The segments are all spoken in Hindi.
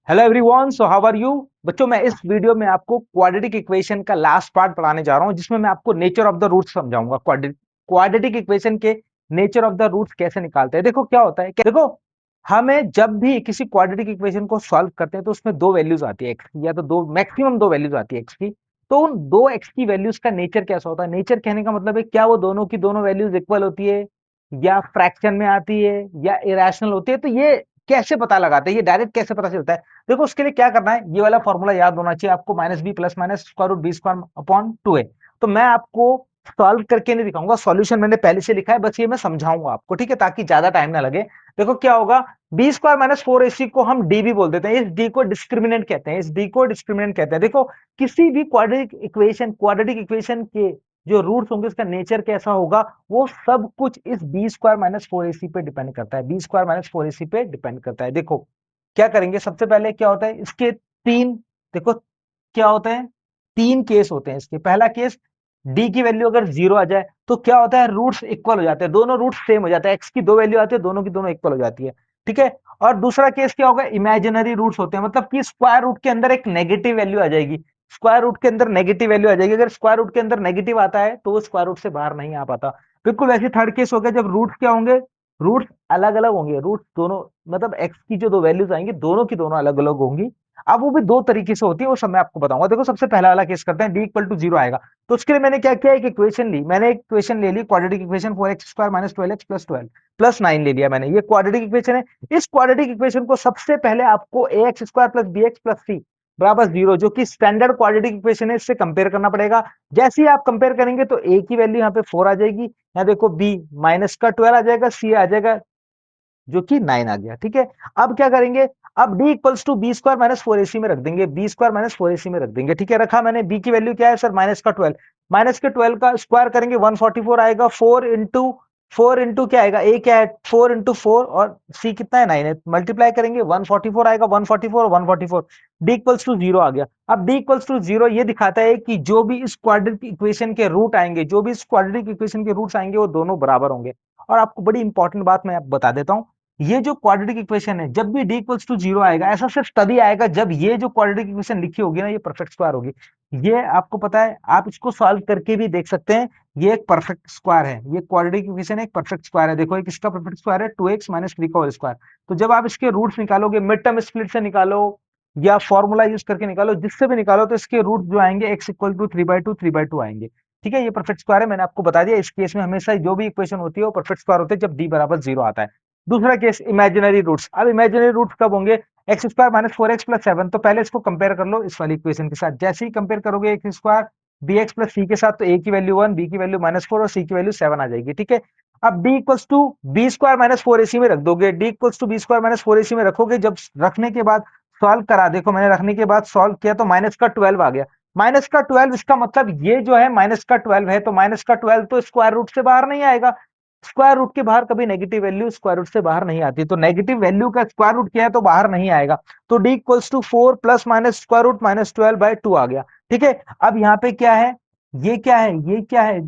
Hello everyone, so how are you. बच्चों, मैं इस वीडियो में आपको क्वाड्रेटिक इक्वेशन का लास्ट पार्ट पढ़ाने जा रहा हूं, जिसमें मैं आपको नेचर ऑफ द रूट्स समझाऊंगा। क्वाड्रेटिक इक्वेशन के नेचर ऑफ द रूट्स कैसे निकालते हैं। देखो क्या होता है, देखो हमें जब भी किसी क्वाड्रेटिक इक्वेशन को सॉल्व करते हैं तो उसमें दो वैल्यूज आती है एक्स की, या तो दो मैक्सिमम दो वैल्यूज आती है एक्स की। तो उन दो एक्स की वैल्यूज का नेचर कैसा होता है। नेचर कहने का मतलब है क्या वो दोनों की दोनों वैल्यूज इक्वल होती है, या फ्रैक्शन में आती है, या इरेशनल होती है। तो ये कैसे पता लगाते हैं, ये डायरेक्ट कैसे पता चलता है। देखो उसके लिए क्या करना है, ये वाला फॉर्मूला याद होना चाहिए आपको, minus B plus minus square root B square upon two A. तो मैं आपको सॉल्व करके नहीं दिखाऊंगा, सॉल्यूशन मैंने पहले से लिखा है, बस ये मैं समझाऊंगा आपको, ठीक है, ताकि ज्यादा टाइम ना लगे। देखो क्या होगा, B square minus four AC को हम डी भी बोल देते हैं। इस डी को डिस्क्रिमिनेंट कहते हैं, इस डी को डिस्क्रिमिनेंट कहते हैं। देखो किसी भी क्वाड्रेटिक इक्वेशन के जो रूट्स होंगे उसका नेचर कैसा होगा, वो सब कुछ इस B square minus four AC पे डिपेंड करता है, B square minus four AC पे डिपेंड करता है। देखो क्या करेंगे, सबसे पहले क्या होता है इसके तीन, देखो क्या होता है, तीन केस होते हैं इसके। पहला केस, डी की वैल्यू अगर जीरो आ जाए तो क्या होता है, रूट्स इक्वल हो जाते हैं, दोनों रूट्स सेम हो जाते हैं, एक्स की दो वैल्यू आती है, दोनों की दोनों इक्वल हो जाती है, ठीक है। और दूसरा केस क्या होगा, इमेजिनरी रूट्स होते हैं, मतलब कि स्क्वायर रूट के अंदर एक नेगेटिव वैल्यू आ जाएगी, स्क्वायर रूट के अंदर नेगेटिव वैल्यू आ जाएगी। अगर स्क्वायर रूट के अंदर नेगेटिव आता है तो वो स्क्वायर रूट से बाहर नहीं आ पाता। बिल्कुल वैसे थर्ड केस हो गया, जब रूट्स क्या होंगे, रूट्स अलग अलग होंगे, रूट्स दोनों, मतलब एक्स की जो दो वैल्यूज आएंगी दोनों की दोनों अलग अलग होंगी। अब वो भी दो तरीके से होती है, वो सब मैं आपको बताऊंगा। देखो सबसे पहला वाला केस करते हैं, डी इक्वल टू जीरो आएगा, तो उसके लिए मैंने क्या किया, एक इक्वेशन ली, मैंने एक इक्वेशन ले ली, quadratic equation four X square minus twelve X plus twelve plus nine ले लिया मैंने, ये क्वाड्रेटिक इक्वेशन है। इस क्वाड्रेटिक इक्वेशन को सबसे पहले आपको A X square plus B X plus C बराबर जीरो, जो कि स्टैंडर्ड क्वाड्रेटिक इक्वेशन है, इससे कंपेयर करना पड़ेगा। जैसे ही आप कंपेयर करेंगे तो ए की वैल्यू यहाँ पे फोर आ जाएगी, यहाँ देखो बी माइनस का ट्वेल्व आ जाएगा, सी आ जाएगा जो कि 9 आ गया, ठीक है। अब क्या करेंगे, अब d equals to B square minus four AC में रख देंगे, B square minus four AC में रख देंगे, ठीक है। रखा मैंने, b की वैल्यू क्या है सर, माइनस का ट्वेल्व, माइनस के ट्वेल्व का स्क्वायर करेंगे 144 आएगा, फोर इंटू क्या आएगा, a क्या है, फोर इंटू फोर, और c कितना है, 9 है, मल्टीप्लाई करेंगे 144 आएगा, 144 और 144, d इक्वल्स टू जीरो आ गया। अब d इक्वल्स टू जीरो ये दिखाता है कि जो भी इस क्वाड्रेटिक इक्वेशन के रूट आएंगे, जो भी इस क्वाड्रेटिक इक्वेशन के रूट्स आएंगे वो दोनों बराबर होंगे। और आपको बड़ी इंपॉर्टेंट बात मैं बता देता हूं, ये जो क्वाड्रेटिक इक्वेशन है, जब भी d इक्वल्स टू जीरो आएगा, ऐसा सिर्फ तभी आएगा जब ये जो क्वाड्रेटिक इक्वेशन लिखी होगी ना, ये परफेक्ट स्क्वायर होगी। ये आपको पता है, आप इसको सॉल्व करके भी देख सकते हैं, ये एक परफेक्ट स्क्वायर है, ये क्वाड्रेटिक इक्वेशन एक परफेक्ट स्क्वायर है। देखो एक इसका परफेक्ट स्क्वायर है टू एक्स माइनस थ्री का होल स्क्वायर। तो जब आप इसके रूट्स निकालोगे, मिड टर्म स्प्लिट से निकालो या फॉर्मूला यूज करके निकालो, जिससे भी निकालो, तो इसके रूट जो आएंगे X equal to three by two आएंगे, ठीक है। ये परफेक्ट स्क्वायर है, मैंने आपको बता दिया। इस केस में हमेशा जो भी इक्वेशन होती है वो परफेक्ट स्क्वायर होते हैं जब डी बराबर जीरो आता है। दूसरा केस, इमेजिनरी रूट्स। अब इमेजिनरी रूट्स कब होंगे, x square minus four x plus seven. तो पहले इसको कंपेयर कर लो इस वाली इक्वेशन के साथ, जैसे ही कंपेयर करोगे X square B X plus C के साथ, तो ए की वैल्यू वन, बी की वैल्यू माइनस फोर और सी की वैल्यू सेवन आ जाएगी, ठीक है। अब D equals to B square minus four AC में रख दोगे, D equals to B square minus four AC में रखोगे, जब रखने के बाद सॉल्व करा, देखो मैंने रखने के बाद सॉल्व किया तो माइनस का ट्वेल्व आ गया। माइनस का ट्वेल्व, इसका मतलब ये जो है माइनस का ट्वेल्व है, तो माइनस का ट्वेल्व तो स्क्वायर रूट से बाहर नहीं आएगा। स्क्वायर रूट के बाहर कभी नेगेटिव वैल्यू स्क्वायर रूट से बाहर नहीं आती, तो नेगेटिव वैल्यू का स्क्वायर रूट क्या है तो बाहर नहीं आएगा। तो D equals to four plus minus square root minus twelve by two आ गया, ठीक है। अब यहाँ पे क्या है, ये क्या है, ये क्या है,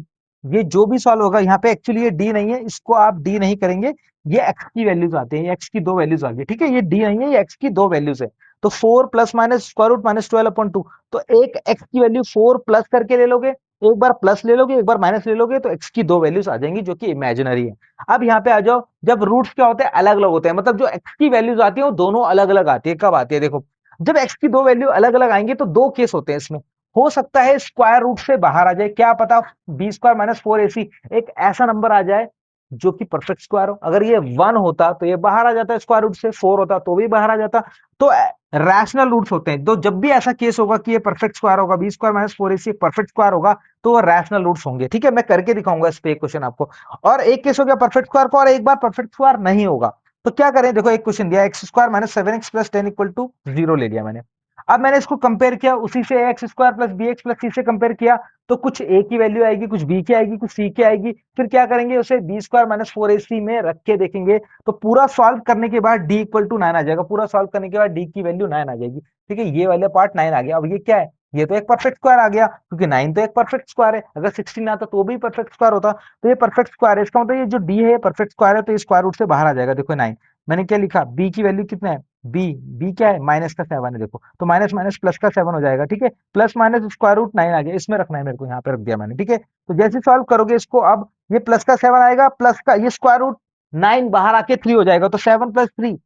ये जो भी सॉल्व होगा, यहाँ पे एक्चुअली ये डी नहीं है, इसको आप डी नहीं करेंगे, ये एक्स की वैल्यूज आते हैं, एक्स की दो वैल्यूज आ गई, ठीक है। ये डी नहीं है, ये एक्स की दो वैल्यूज है। तो four plus minus square root minus twelve upon two, तो एक एक्स की वैल्यू फोर प्लस करके ले लोगे, एक बार प्लस ले लोगे, एक बार माइनस ले लोगे, तो एक्स की दो वैल्यूज आ जाएंगी जो कि इमेजिनरी है। अब यहाँ पे आ जाओ, जब रूट्स क्या होते हैं, अलग अलग होते हैं, मतलब जो एक्स की वैल्यूज आती है वो दोनों अलग अलग आती है। कब आती है, देखो जब एक्स की दो वैल्यू अलग अलग आएंगे तो दो केस होते हैं इसमें। हो सकता है स्क्वायर रूट से बाहर आ जाए, क्या पता B square minus four AC एक ऐसा नंबर आ जाए जो कि परफेक्ट स्क्वायर हो। अगर ये वन होता तो ये बाहर आ जाता, स्क्वायर रूट से फोर होता तो भी बाहर आ जाता। तो रैशनल रूट्स होते हैं, तो जब भी ऐसा केस होगा कि ये परफेक्ट स्क्वायर होगा, B square minus four AC perfect square होगा, तो वो रैशनल रूट्स होंगे, ठीक है। मैं करके दिखाऊंगा इस पे क्वेश्चन आपको। और एक केस हो गया परफेक्ट स्क्वायर का, और एक बार परफेक्ट स्क्वायर नहीं होगा, तो क्या करें, देखो एक क्वेश्चन दिया, X square minus seven X plus ten equal to zero ले लिया मैंने। अब मैंने इसको कंपेयर किया, उसी से X square plus B X plus C से कंपेयर किया, तो कुछ ए की वैल्यू आएगी, कुछ बी की आएगी, कुछ सी की आएगी। फिर क्या करेंगे, उसे बी स्क्वायर माइनस फोर ए सी में रख के देखेंगे, तो पूरा सॉल्व करने के बाद डी इक्वल टू नाइन आ जाएगा, पूरा सॉल्व करने के बाद डी की वैल्यू नाइन आ जाएगी, ठीक है। ये वाला पार्ट नाइन आ गया। अब ये क्या है, ये तो एक परफेक्ट स्क्वायर आ गया, क्योंकि नाइन तो एक परफेक्ट स्क्वायर है, अगर 16 आता तो भी परफेक्ट स्क्वायर होता। तो ये परफेक्ट स्क्वायर है, इसका मतलब ये जो डी है परफेक्ट स्क्वायर है, तो ये स्क्वायर रूट से बाहर आ जाएगा। देखो नाइन, मैंने क्या लिखा, बी की वैल्यू कितना है, बी बी क्या है, माइनस का 7 है देखो, तो माइनस माइनस प्लस का 7 हो जाएगा, ठीक है, प्लस माइनस स्क्वायर रूट 9 आ गया, इसमें रखना है मेरे को, यहाँ पे रख दिया मैंने, ठीक है। तो जैसे सॉल्व करोगे इसको, अब ये प्लस का 7 आएगा, प्लस का ये स्क्वायर रूट 9 बाहर आके 3 हो जाएगा, तो 7 प्लस 3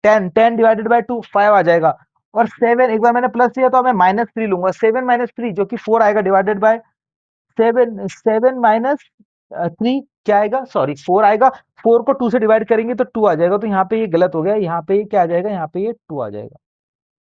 10, 10 डिवाइडेड बाय 2 5 आ जाएगा। और 7 एक बार मैंने प्लस दिया तो मैं माइनस 3 लूंगा, 7 माइनस 3 जो कि 4 आएगा, डिवाइडेड बाय 7 माइनस 3 क्या आएगा, सॉरी 4 आएगा, 4 को 2 से डिवाइड करेंगे तो 2 आ जाएगा, तो यहाँ पे ये गलत हो गया, यहाँ पे ये क्या आ जाएगा, यहाँ पे ये 2 आ जाएगा,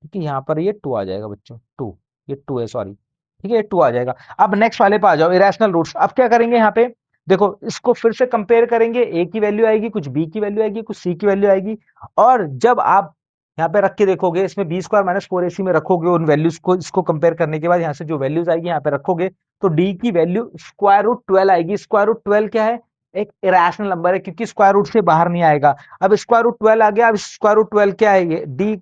ठीक है, यहाँ पर ये 2 आ जाएगा बच्चों, 2, ये 2 है सॉरी, ठीक है, ये 2 आ जाएगा। अब नेक्स्ट वाले पे आ जाओ, इरेशनल रूट्स। अब क्या करेंगे यहाँ पे, देखो इसको फिर से कंपेयर करेंगे, ए की वैल्यू आएगी, कुछ बी की वैल्यू आएगी, कुछ सी की वैल्यू आएगी, और जब आप यहाँ पे रख के देखोगे, इसमें बी स्क्वायर माइनस 4ac में रखोगे उन वैल्यूज को, इसको कंपेयर करने के बाद यहाँ से जो वैल्यूज आएगी यहाँ पे रखोगे, तो डी की वैल्यू स्क्वायर रूट 12 आएगी। स्क्वायर रूट 12 क्या है, एक इरेशनल नंबर है, क्योंकि स्क्वायर रूट से बाहर नहीं आएगा। अब स्क्वायर रूट 12 आ गया, अब स्क्वायर रूट 12 क्या है, ये डी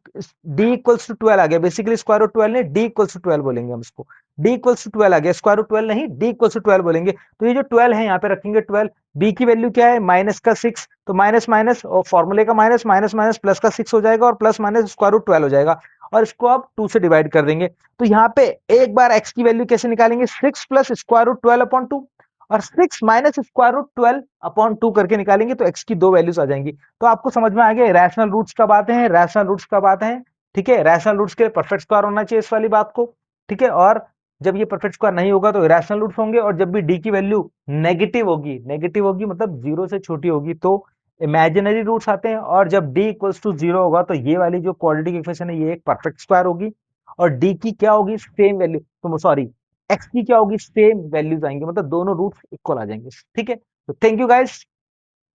डी इक्वल्स टू 12 आ गया, बेसिकली स्क्वायर रूट 12 नहीं, डी इक्वल्स टू 12 बोलेंगे हम इसको, डी इक्वल्स टू 12 आ गया, स्क्वायर रूट 12 नहीं, डी इक्वल्स टू 12 बोलेंगे। तो ये जो 12 है यहाँ पे रखेंगे 12, बी की वैल्यू क्या है, माइनस का 6, तो माइनस माइनस और फॉर्मूले का माइनस, माइनस माइनस प्लस का 6 हो जाएगा, और प्लस माइनस स्क्वायर रूट 12 हो जाएगा, और इसको आप 2 से डिवाइड कर देंगे। तो यहाँ पे एक बार एक्स की वैल्यू कैसे निकालेंगे, 6 प्लस स्क्वायर रूट 12 अपॉन 2, और 6 माइनस स्क्वायर रूट 12 अपॉन 2 करके निकालेंगे, तो एक्स की दो वैल्यूज आ जाएंगी। तो आपको समझ में आ गया रैशनल रूट्स कब आते हैं, रैशनल रूट्स कब आते हैं, ठीक है। रैशनल रूट्स के लिए परफेक्ट स्क्वायर होना चाहिए इस वाली बात को, ठीक है। और जब ये परफेक्ट स्क्वायर नहीं होगा तो इरेशनल रूट्स होंगे, और जब भी डी की वैल्यू नेगेटिव होगी मतलब जीरो से छोटी होगी तो इमेजिनरी रूट्स आते हैं, और जब डी इक्वल्स टू जीरो होगा तो ये वाली जो क्वाड्रेटिक इक्वेशन है ये एक परफेक्ट स्क्वायर होगी, और डी की क्या होगी, सेम वैल्यू, तो सॉरी एक्स की क्या होगी, सेम वैल्यूज आएंगे, मतलब दोनों रूट्स इक्वल आ जाएंगे, ठीक है। तो थैंक यू गाइस।